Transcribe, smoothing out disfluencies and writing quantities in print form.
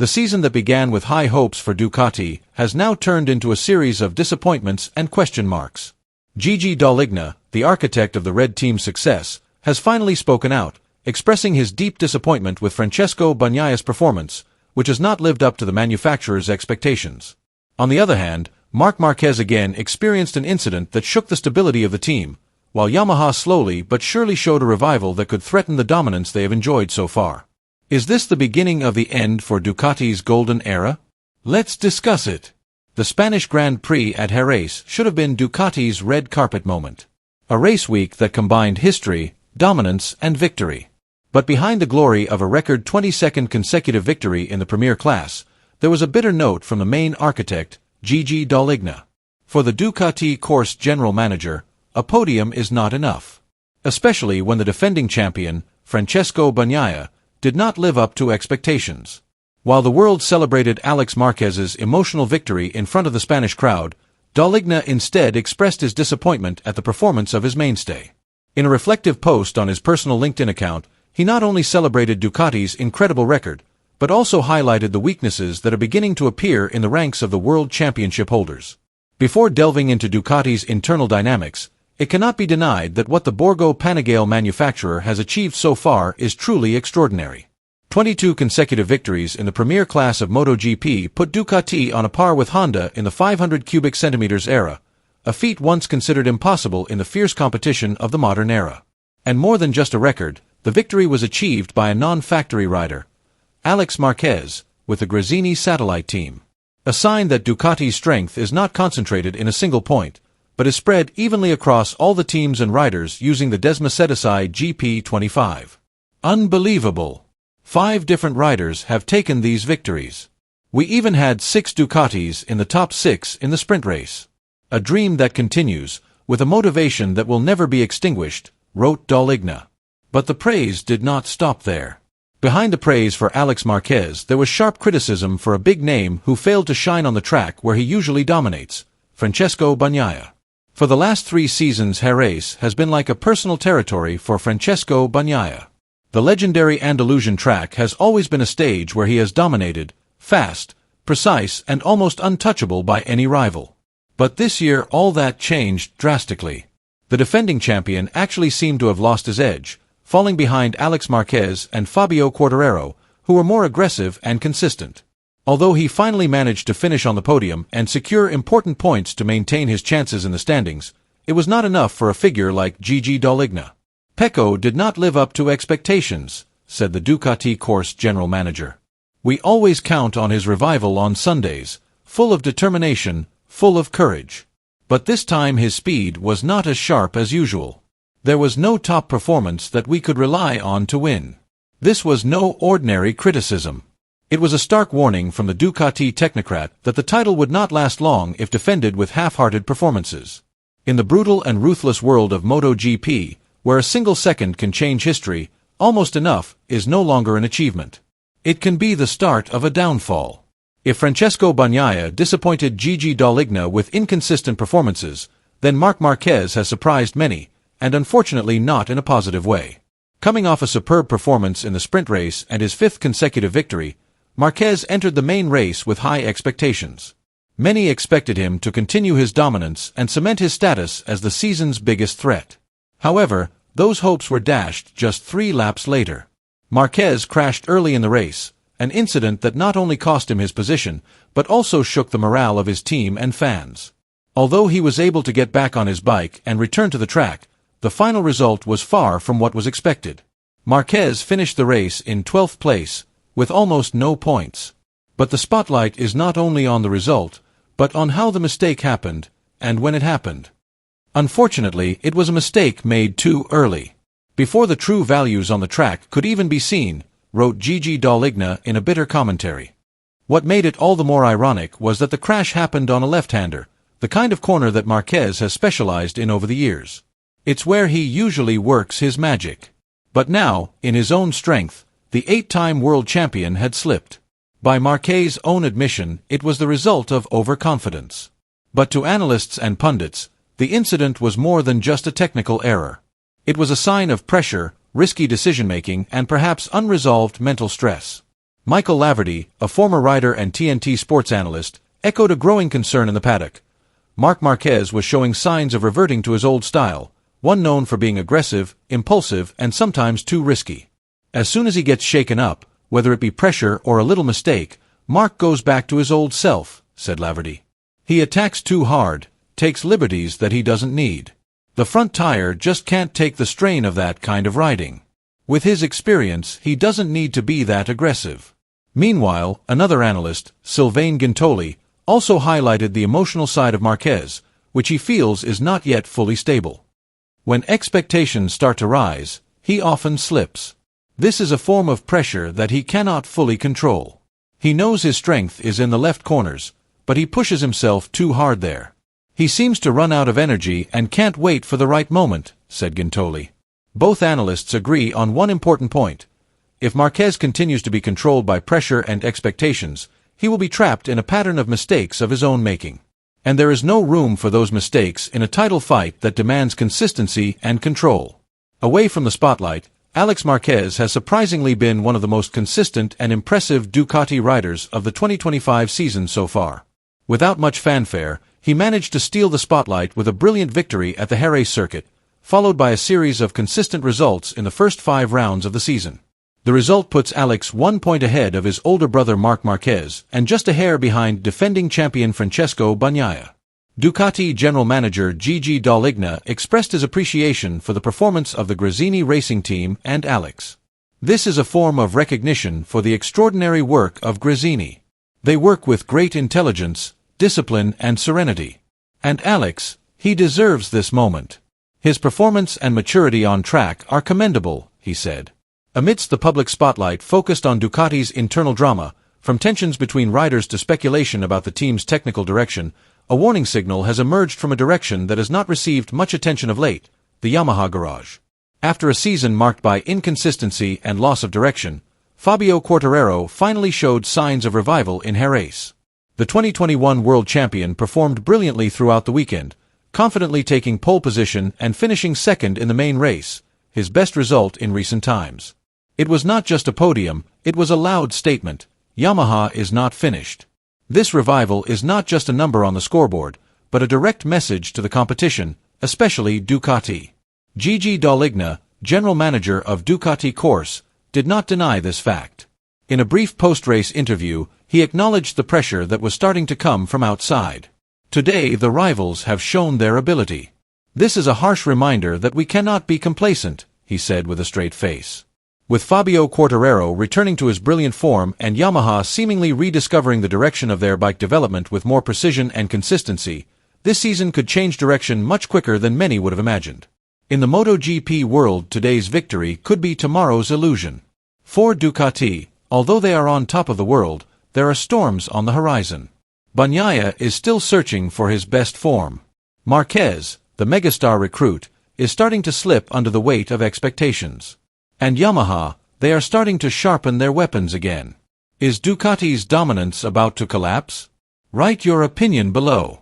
The season that began with high hopes for Ducati has now turned into a series of disappointments and question marks. Gigi Dall'Igna, the architect of the Red Team's success, has finally spoken out, expressing his deep disappointment with Francesco Bagnaia's performance, which has not lived up to the manufacturer's expectations. On the other hand, Marc Marquez again experienced an incident that shook the stability of the team, while Yamaha slowly but surely showed a revival that could threaten the dominance they have enjoyed so far. Is this the beginning of the end for Ducati's golden era? Let's discuss it. The Spanish Grand Prix at Jerez should have been Ducati's red carpet moment. A race week that combined history, dominance, and victory. But behind the glory of a record 22nd consecutive victory in the Premier class, there was a bitter note from the main architect, Gigi Dall'Igna. For the Ducati course general manager, a podium is not enough. Especially when the defending champion, Francesco Bagnaia, did not live up to expectations. While the world celebrated Marc Marquez's emotional victory in front of the Spanish crowd, Dall'Igna instead expressed his disappointment at the performance of his mainstay. In a reflective post on his personal LinkedIn account, he not only celebrated Ducati's incredible record, but also highlighted the weaknesses that are beginning to appear in the ranks of the World Championship holders. Before delving into Ducati's internal dynamics, it cannot be denied that what the Borgo Panigale manufacturer has achieved so far is truly extraordinary. 22 consecutive victories in the premier class of MotoGP put Ducati on a par with Honda in the 500 cubic centimeters era, a feat once considered impossible in the fierce competition of the modern era. And more than just a record, the victory was achieved by a non-factory rider, Marc Marquez, with the Gresini satellite team. A sign that Ducati's strength is not concentrated in a single point, but is spread evenly across all the teams and riders using the Desmosedici GP25. Unbelievable! 5 different riders have taken these victories. We even had 6 Ducatis in the top 6 in the sprint race. A dream that continues, with a motivation that will never be extinguished, wrote Dall'Igna. But the praise did not stop there. Behind the praise for Marc Marquez, there was sharp criticism for a big name who failed to shine on the track where he usually dominates, Francesco Bagnaia. For the last 3 seasons, Jerez has been like a personal territory for Francesco Bagnaia. The legendary Andalusian track has always been a stage where he has dominated, fast, precise, and almost untouchable by any rival. But this year all that changed drastically. The defending champion actually seemed to have lost his edge, falling behind Marc Marquez and Fabio Quartararo, who were more aggressive and consistent. Although he finally managed to finish on the podium and secure important points to maintain his chances in the standings, it was not enough for a figure like Gigi Dall'Igna. Pecco did not live up to expectations, said the Ducati course general manager. We always count on his revival on Sundays, full of determination, full of courage. But this time his speed was not as sharp as usual. There was no top performance that we could rely on to win. This was no ordinary criticism. It was a stark warning from the Ducati technocrat that the title would not last long if defended with half-hearted performances. In the brutal and ruthless world of MotoGP, where a single second can change history, almost enough is no longer an achievement. It can be the start of a downfall. If Francesco Bagnaia disappointed Gigi Dall'Igna with inconsistent performances, then Marc Marquez has surprised many, and unfortunately not in a positive way. Coming off a superb performance in the sprint race and his 5th consecutive victory, Marquez entered the main race with high expectations. Many expected him to continue his dominance and cement his status as the season's biggest threat. However, those hopes were dashed just 3 laps later. Marquez crashed early in the race, an incident that not only cost him his position, but also shook the morale of his team and fans. Although he was able to get back on his bike and return to the track, the final result was far from what was expected. Marquez finished the race in 12th place, with almost no points. But the spotlight is not only on the result, but on how the mistake happened, and when it happened. Unfortunately, it was a mistake made too early. Before the true values on the track could even be seen, wrote Gigi Dall'Igna in a bitter commentary. What made it all the more ironic was that the crash happened on a left-hander, the kind of corner that Marquez has specialized in over the years. It's where he usually works his magic. But now, in his own strength, the 8-time world champion had slipped. By Marquez's own admission, it was the result of overconfidence. But to analysts and pundits, the incident was more than just a technical error. It was a sign of pressure, risky decision-making, and perhaps unresolved mental stress. Michael Laverty, a former rider and TNT sports analyst, echoed a growing concern in the paddock. Marc Marquez was showing signs of reverting to his old style, one known for being aggressive, impulsive, and sometimes too risky. As soon as he gets shaken up, whether it be pressure or a little mistake, Marc goes back to his old self, said Laverty. He attacks too hard, takes liberties that he doesn't need. The front tire just can't take the strain of that kind of riding. With his experience, he doesn't need to be that aggressive. Meanwhile, another analyst, Sylvain Gintoli, also highlighted the emotional side of Marquez, which he feels is not yet fully stable. When expectations start to rise, he often slips. This is a form of pressure that he cannot fully control. He knows his strength is in the left corners, but he pushes himself too hard there. He seems to run out of energy and can't wait for the right moment, said Gintoli. Both analysts agree on one important point. If Marquez continues to be controlled by pressure and expectations, he will be trapped in a pattern of mistakes of his own making. And there is no room for those mistakes in a title fight that demands consistency and control. Away from the spotlight, Alex Marquez has surprisingly been one of the most consistent and impressive Ducati riders of the 2025 season so far. Without much fanfare, he managed to steal the spotlight with a brilliant victory at the Jerez circuit, followed by a series of consistent results in the first 5 rounds of the season. The result puts Alex 1 point ahead of his older brother Marc Marquez and just a hair behind defending champion Francesco Bagnaia. Ducati general manager Gigi Dall'Igna expressed his appreciation for the performance of the Gresini racing team and Alex. This is a form of recognition for the extraordinary work of Gresini. They work with great intelligence, discipline, and serenity. And Alex, he deserves this moment. His performance and maturity on track are commendable, he said. Amidst the public spotlight focused on Ducati's internal drama, from tensions between riders to speculation about the team's technical direction, a warning signal has emerged from a direction that has not received much attention of late, the Yamaha garage. After a season marked by inconsistency and loss of direction, Fabio Quartararo finally showed signs of revival in Jerez. The 2021 world champion performed brilliantly throughout the weekend, confidently taking pole position and finishing second in the main race, his best result in recent times. It was not just a podium, it was a loud statement: Yamaha is not finished. This revival is not just a number on the scoreboard, but a direct message to the competition, especially Ducati. Gigi Dall'Igna, general manager of Ducati Corse, did not deny this fact. In a brief post-race interview, he acknowledged the pressure that was starting to come from outside. Today the rivals have shown their ability. This is a harsh reminder that we cannot be complacent, he said with a straight face. With Fabio Quartararo returning to his brilliant form and Yamaha seemingly rediscovering the direction of their bike development with more precision and consistency, this season could change direction much quicker than many would have imagined. In the MotoGP world, today's victory could be tomorrow's illusion. For Ducati, although they are on top of the world, there are storms on the horizon. Bagnaia is still searching for his best form. Marquez, the megastar recruit, is starting to slip under the weight of expectations. And Yamaha, they are starting to sharpen their weapons again. Is Ducati's dominance about to collapse? Write your opinion below.